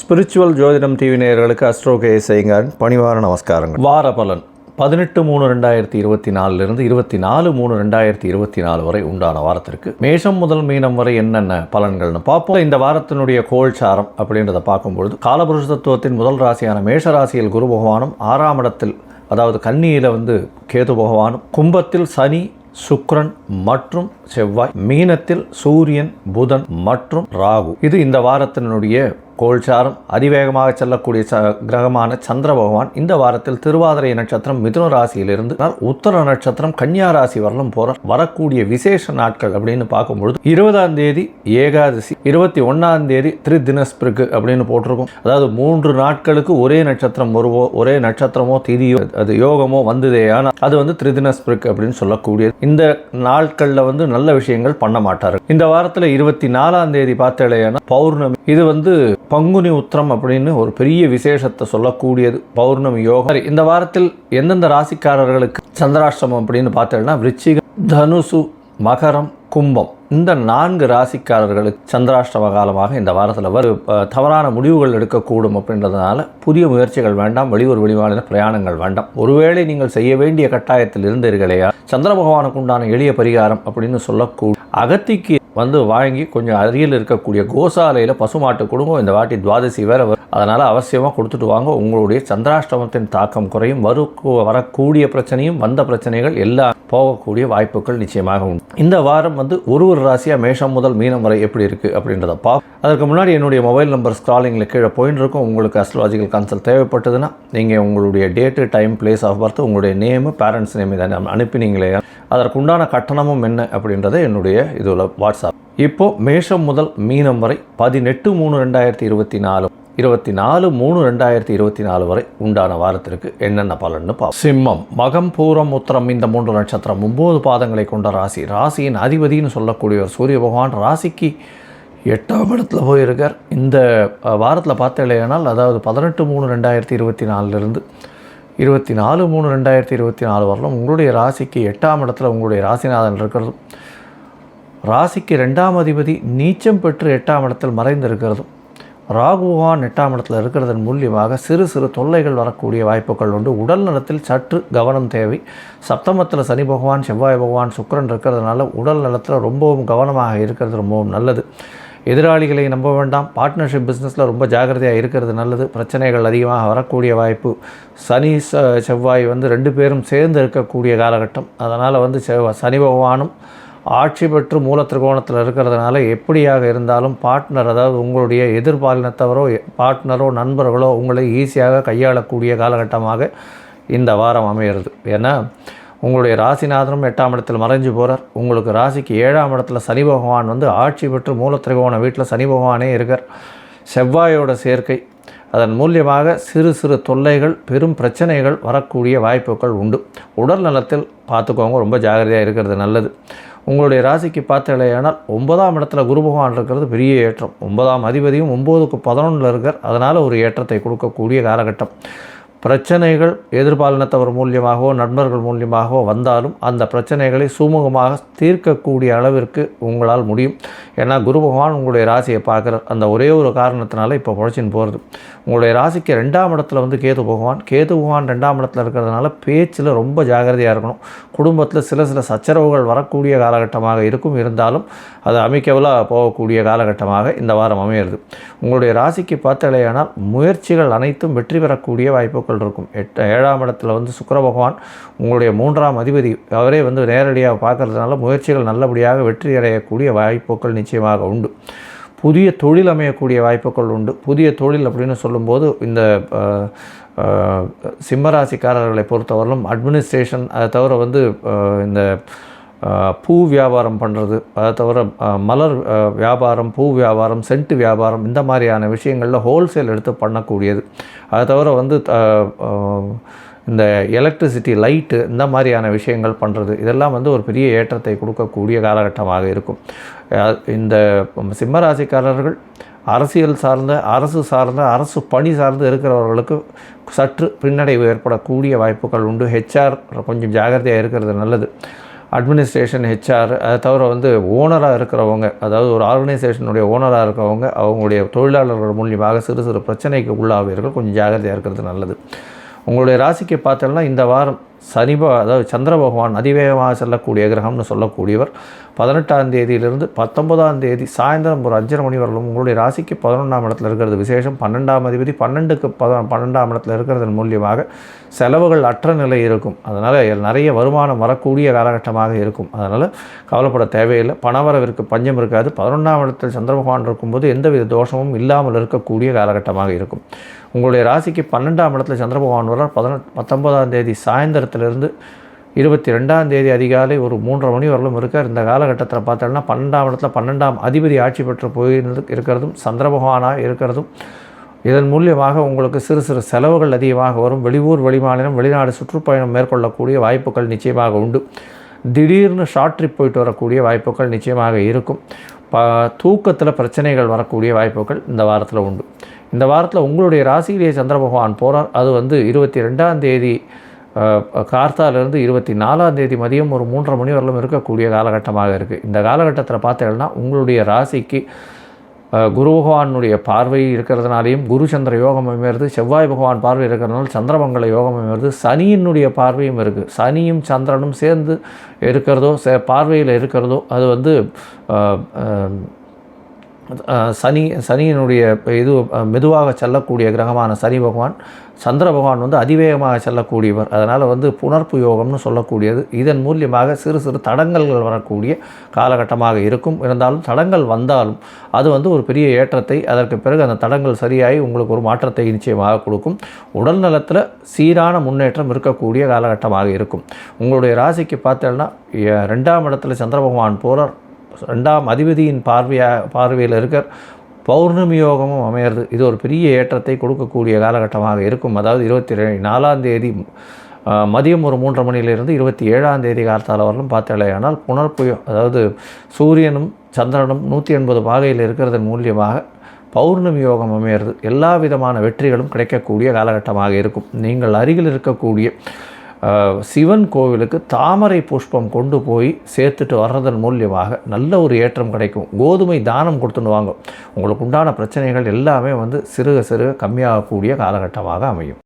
Spiritual ஜோதிடம் TV நேயர்களுக்கு astro KS ஐயங்காரின் பணிவார நமஸ்காரங்கள். வார பலன் 18/3/2024 24/3/2024 வரை உண்டான வாரத்திற்கு மேஷம் முதல் மீனம் வரை என்னென்ன பலன்கள்னு பார்ப்போம். இந்த வாரத்தினுடைய கோல்சாரம் அப்படின்றத பார்க்கும்பொழுது காலபுருஷ தத்துவத்தின் முதல் ராசியான மேஷ ராசியில் குரு பகவானும், 6ஆம் இடத்தில் அதாவது கன்னியில் கேது பகவானும், கும்பத்தில் சனி சுக்கிரன் மற்றும் செவ்வாய், மீனத்தில் சூரியன் புதன் மற்றும் ராகு. இது இந்த வாரத்தினுடைய கோல்சாரம். அதிவேகமாக செல்லக்கூடிய கிரகமான சந்திர பகவான் இந்த வாரத்தில் திருவாதிரை நட்சத்திரம் மிதுன ராசியிலிருந்து உத்தர நட்சத்திரம் கன்னியா ராசி வரலும் போற வரக்கூடிய விசேஷ நாட்கள் அப்படின்னு பார்க்கும்பொழுது 20ஆம் தேதி ஏகாதசி, 21ஆம் தேதி திரிதினஸ்பிருக்கு அப்படின்னு போட்டிருக்கும். அதாவது 3 நாட்களுக்கு ஒரே நட்சத்திரம் ஒரே நட்சத்திரமோ திதியோ அது யோகமோ வந்ததே, ஆனால் அது திரிதினஸ்பிருக்கு அப்படின்னு சொல்லக்கூடியது. இந்த நாட்களில் நல்ல விஷயங்கள் பண்ண மாட்டாரு. இந்த வாரத்தில் 24ஆம் தேதி பார்த்தேன்னா பௌர்ணமி. இது பங்குனி உத்திரம் அப்படின்னு ஒரு பெரிய விசேஷத்தை சொல்லக்கூடியது பௌர்ணமி யோகம். இந்த வாரத்தில் எந்தெந்த ராசிக்காரர்களுக்கு சந்திராஷ்டமம் அப்படின்னு பார்த்தேன்னா விருச்சிகம், தனுசு, மகரம், கும்பம், இந்த 4 ராசிக்காரர்களுக்கு சந்திராஷ்டம காலமாக இந்த வாரத்தில் தவறான முடிவுகள் எடுக்கக்கூடும். அப்படின்றதுனால புதிய முயற்சிகள் வேண்டாம், வெளியூர் வெளிமாநில பிரயாணங்கள் வேண்டாம். ஒருவேளை நீங்கள் செய்ய வேண்டிய கட்டாயத்தில் இருந்தீர்களையா, சந்திர பகவானுக்கு உண்டான எளிய பரிகாரம் அப்படின்னு சொல்லக்கூடிய அகத்திக்கு வாங்கி கொஞ்சம் அருகில் இருக்கக்கூடிய கோசாலையில் பசுமாட்டு குடும்பம் இந்த வாட்டி துவாதசி வேற வரும். அதனால் அவசியமாக கொடுத்துட்டு வாங்க. உங்களுடைய சந்திராஷ்டமத்தின் தாக்கம் குறையும். வரக்கூடிய பிரச்சனையும் வந்த பிரச்சனைகள் எல்லாம் போகக்கூடிய வாய்ப்புகள் நிச்சயமாக உண்டு. இந்த வாரம் ஒரு ராசியாக மேஷம் முதல் மீனம் வரை எப்படி இருக்குது அப்படின்றத அதற்கு முன்னாடி என்னுடைய மொபைல் நம்பர் ஸ்க்ராலிங்கில் கீழே போயின்னு இருக்கும். உங்களுக்கு அஸ்ட்ராலஜிக்கல் கன்சல்ட் தேவைப்பட்டதுன்னா நீங்கள் உங்களுடைய date, time, place of birth, உங்களுடைய நேமு, பேரண்ட்ஸ் நேம் இதை அனுப்பினீங்களே, அதற்குண்டான கட்டணமும் என்ன அப்படின்றத என்னுடைய இதில் வாட்ஸ்அப். இப்போது மேஷம் முதல் மீனம் வரை 18/3/2024 24/3/2024 வரை உண்டான வாரத்திற்கு என்னென்ன பலன்னு பார்ப்போம். சிம்மம், மகம், பூரம், உத்திரம் இந்த 3 நட்சத்திரம் 9 பாதங்களை கொண்ட ராசி. ராசியின் அதிபதினு சொல்லக்கூடியவர் சூரிய பகவான் ராசிக்கு 8ஆம் இடத்துல போயிருக்கார். இந்த வாரத்தில் பார்த்தேனால் அதாவது 18/3/2024 24/3/2024 வரலும் உங்களுடைய ராசிக்கு 8ஆம் இடத்துல உங்களுடைய ராசிநாதன் இருக்கிறதும், ராசிக்கு 2ஆம் அதிபதி நீச்சம் பெற்று 8ஆம் இடத்தில் மறைந்திருக்கிறதும், ராகு பகவான் 8ஆம் இடத்தில் இருக்கிறதன் மூலியமாக சிறு சிறு தொல்லைகள் வரக்கூடிய வாய்ப்புகள் உண்டு. உடல் நலத்தில் சற்று கவனம் தேவை. சப்தமத்தில் சனி பகவான், செவ்வாய் பகவான், சுக்கிரன் இருக்கிறதுனால உடல் நலத்தில் ரொம்பவும் கவனமாக இருக்கிறது ரொம்பவும் நல்லது. எதிராளிகளை நம்ப வேண்டாம். பார்ட்னர்ஷிப் பிஸ்னஸில் ரொம்ப ஜாகிரதையாக இருக்கிறது நல்லது. பிரச்சனைகள் அதிகமாக வரக்கூடிய வாய்ப்பு. சனி செவ்வாய் 2 பேரும் சேர்ந்து இருக்கக்கூடிய காலகட்டம். அதனால் சனி பகவானும் ஆட்சி பெற்று மூல திரிகோணத்தில் இருக்கிறதுனால எப்படியாக இருந்தாலும் பார்ட்னர், அதாவது உங்களுடைய எதிர்பாலினத்தவரோ பார்ட்னரோ நண்பர்களோ உங்களை ஈஸியாக கையாளக்கூடிய காலகட்டமாக இந்த வாரம் அமைகிறது. ஏன்னா உங்களுடைய ராசிநாதனும் 8ஆம் இடத்தில் மறைஞ்சு போகிறார். உங்களுக்கு ராசிக்கு 7ஆம் இடத்துல சனி பகவான் ஆட்சி பெற்று மூல திரிகோண வீட்டில் சனி பகவானே இருக்கார். செவ்வாயோட சேர்க்கை, அதன் மூலியமாக சிறு சிறு தொல்லைகள், பெரும் பிரச்சனைகள் வரக்கூடிய வாய்ப்புகள் உண்டு. உடல் நலத்தில் பார்த்துக்கோங்க, ரொம்ப ஜாகிரதையாக இருக்கிறது நல்லது. உங்களுடைய ராசிக்கு பார்த்தலையானால் 9ஆம் இடத்துல குரு பகவான் இருக்கிறது பெரிய ஏற்றம். 9ஆம் அதிபதியும் 9க்கு 11 இருக்கார். அதனால் ஒரு ஏற்றத்தை கொடுக்கக்கூடிய காலகட்டம். பிரச்சனைகள் எதிர்பாலினத்தவர் மூலியமாகவோ நண்பர்கள் மூலியமாகவோ வந்தாலும் அந்த பிரச்சனைகளை சுமூகமாக தீர்க்கக்கூடிய அளவிற்கு உங்களால் முடியும். ஏன்னா குரு பகவான் உங்களுடைய ராசியை பார்க்குறார். அந்த ஒரே ஒரு காரணத்தினால இப்போ பொழைச்சின்னு போகிறது. உங்களுடைய ராசிக்கு 2ஆம் இடத்துல கேது பகவான் 2ஆம் இடத்துல இருக்கிறதுனால பேச்சில் ரொம்ப ஜாகிரதையாக இருக்கணும். குடும்பத்தில் சில சில சச்சரவுகள் வரக்கூடிய காலகட்டமாக இருக்கும். இருந்தாலும் அது அமைக்கவலாக போகக்கூடிய காலகட்டமாக இந்த வாரம் அமையிறது. உங்களுடைய ராசிக்கு பார்த்தலையானால் முயற்சிகள் அனைத்தும் வெற்றி பெறக்கூடிய வாய்ப்புகள் இருக்கும். 7ஆம் இடத்துல சுக்கிர பகவான் உங்களுடைய 3ஆம் அதிபதி அவரே நேரடியாக பார்க்கறதுனால முயற்சிகள் நல்லபடியாக வெற்றி அடையக்கூடிய வாய்ப்புகள் நிச்சயமாக உண்டு. புதிய தொழில் அமையக்கூடிய வாய்ப்புகள் உண்டு. புதிய தொழில் அப்படின்னு சொல்லும்போது இந்த சிம்மராசிக்காரர்களை பொறுத்தவரையிலும் அட்மினிஸ்ட்ரேஷன், அதை தவிர இந்த பூ வியாபாரம் பண்ணுறது, அதை தவிர மலர் வியாபாரம், பூ வியாபாரம், சென்ட் வியாபாரம், இந்த மாதிரியான விஷயங்களில் ஹோல்சேல் எடுத்து பண்ணக்கூடியது. அதை தவிர இந்த எலக்ட்ரிசிட்டி, லைட்டு, இந்த மாதிரியான விஷயங்கள் பண்ணுறது, இதெல்லாம் ஒரு பெரிய ஏற்றத்தை கொடுக்கக்கூடிய காலகட்டமாக இருக்கும். இந்த சிம்மராசிக்காரர்கள் அரசியல் சார்ந்த, அரசு பணி சார்ந்து இருக்கிறவர்களுக்கு சற்று பின்னடைவு ஏற்படக்கூடிய வாய்ப்புகள் உண்டு. ஹெச்ஆர் கொஞ்சம் ஜாகிரதையாக இருக்கிறது நல்லது. அட்மினிஸ்ட்ரேஷன், ஹெச்ஆர், அதை தவிர வந்து ஓனராக இருக்கிறவங்க, அதாவது ஒரு ஆர்கனைசேஷனுடைய ஓனராக இருக்கிறவங்க அவங்களுடைய தொழிலாளர்கள் மூலியமாக சிறு சிறு பிரச்சனைக்கு உள்ளாவீர்கள். கொஞ்சம் ஜாகிரதையாக இருக்கிறது நல்லது. உங்களுடைய ராசிக்கு பார்த்தோம்னா இந்த வாரம் அதாவது சந்திர பகவான் அதிவேகமாக செல்லக்கூடிய கிரகம்னு சொல்லக்கூடியவர் 18ஆம் தேதியிலிருந்து 19ஆம் தேதி சாயந்தரம் ஒரு 5:30 மணி வரலும் உங்களுடைய ராசிக்கு 11ஆம் இடத்துல இருக்கிறது விசேஷம். 12ஆம் அதிபதி 12ஆம் இடத்துல இருக்கிறதன் மூலியமாக செலவுகள் அற்ற நிலை இருக்கும். அதனால் நிறைய வருமானம் வரக்கூடிய காலகட்டமாக இருக்கும். அதனால் கவலைப்பட தேவையில்லை. பணவரவிற்கு பஞ்சம் இருக்காது. 11ஆம் இடத்தில் சந்திர பகவான் இருக்கும்போது எந்தவித தோஷமும் இல்லாமல் இருக்கக்கூடிய காலகட்டமாக இருக்கும். உங்களுடைய ராசிக்கு 12ஆம் இடத்துல சந்திர பகவான் வர 19ஆம் தேதி சாயந்தரத்திலிருந்து 22ஆம் தேதி அதிகாலை ஒரு 3:30 மணி வரலும் இருக்கார். இந்த காலகட்டத்தில் பார்த்தோம்னா 12ஆம் இடத்துல 12ஆம் அதிபதி ஆட்சி பெற்று போய் இருக்கிறதும் சந்திர பகவானாக இருக்கிறதும் இதன் மூலியமாக உங்களுக்கு சிறு சிறு செலவுகள் அதிகமாக வரும். வெளியூர், வெளிமாநிலம், வெளிநாடு சுற்றுப்பயணம் மேற்கொள்ளக்கூடிய வாய்ப்புகள் நிச்சயமாக உண்டு. திடீர்னு ஷார்ட் ட்ரிப் போயிட்டு வரக்கூடிய வாய்ப்புகள் நிச்சயமாக இருக்கும். தூக்கத்தில் பிரச்சனைகள் வரக்கூடிய வாய்ப்புகள் இந்த வாரத்தில் உண்டு. இந்த வாரத்தில் உங்களுடைய ராசியிலேயே சந்திர பகவான் போகிறார். அது வந்து 22ஆம் தேதி கார்த்தாலிருந்து 24ஆம் தேதி மதியம் ஒரு 3:30 மணி வரலும் இருக்கக்கூடிய காலகட்டமாக இருக்குது. இந்த காலகட்டத்தில் பார்த்தீங்கன்னா உங்களுடைய ராசிக்கு குரு பகவானுடைய பார்வை இருக்கிறதுனாலையும் குரு சந்திர யோகம் அமைகிறது. செவ்வாய் பகவான் பார்வை இருக்கிறதுனால சந்திரமங்கல யோகம் அமைகிறது. சனியினுடைய பார்வையும் இருக்குது. சனியும் சந்திரனும் சேர்ந்து இருக்கிறதோ பார்வையில் இருக்கிறதோ அது வந்து சனியினுடைய இது மெதுவாக செல்லக்கூடிய கிரகமான சனி பகவான், சந்திர பகவான் வந்து அதிவேகமாக செல்லக்கூடியவர். அதனால் வந்து புணர்ப்பு யோகம்னு சொல்லக்கூடியது. இதன் மூலியமாக சிறு சிறு தடங்கல்கள் வரக்கூடிய காலகட்டமாக இருக்கும். இருந்தாலும் தடங்கள் வந்தாலும் அது வந்து ஒரு பெரிய ஏற்றத்தை, அதற்கு பிறகு அந்த தடங்கள் சரியாகி உங்களுக்கு ஒரு மாற்றத்தை நிச்சயமாக கொடுக்கும். உடல் நலத்தில் சீரான முன்னேற்றம் இருக்கக்கூடிய காலகட்டமாக இருக்கும். உங்களுடைய ராசிக்கு பார்த்தோன்னா 2ஆம் இடத்துல சந்திர பகவான் போகிறார். 2ஆம் அதிபதியின் பார்வையில் இருக்கிற பௌர்ணமி யோகமும் அமையிறது. இது ஒரு பெரிய ஏற்றத்தை கொடுக்கக்கூடிய காலகட்டமாக இருக்கும். அதாவது 24ஆம் தேதி மதியம் ஒரு 3:30 மணியிலிருந்து 27ஆம் தேதி காலத்தால் வரலும் பார்த்தாலேயானால் புனர்ப்பு, அதாவது சூரியனும் சந்திரனும் 180 பாகையில் இருக்கிறதன் மூலியமாக பௌர்ணமி யோகம் அமையிறது. எல்லா விதமான வெற்றிகளும் கிடைக்கக்கூடிய காலகட்டமாக இருக்கும். நீங்கள் அருகில் இருக்கக்கூடிய சிவன் கோவிலுக்கு தாமரை புஷ்பம் கொண்டு போய் சேர்த்துட்டு வர்றதன் மூலியமாக நல்ல ஒரு ஏற்றம் கிடைக்கும். கோதுமை தானம் கொடுத்துன்னு வாங்க. உங்களுக்கு உண்டான பிரச்சனைகள் எல்லாமே வந்து சிறுக சிறுக கம்மியாகக்கூடிய காலகட்டமாக அமையும்.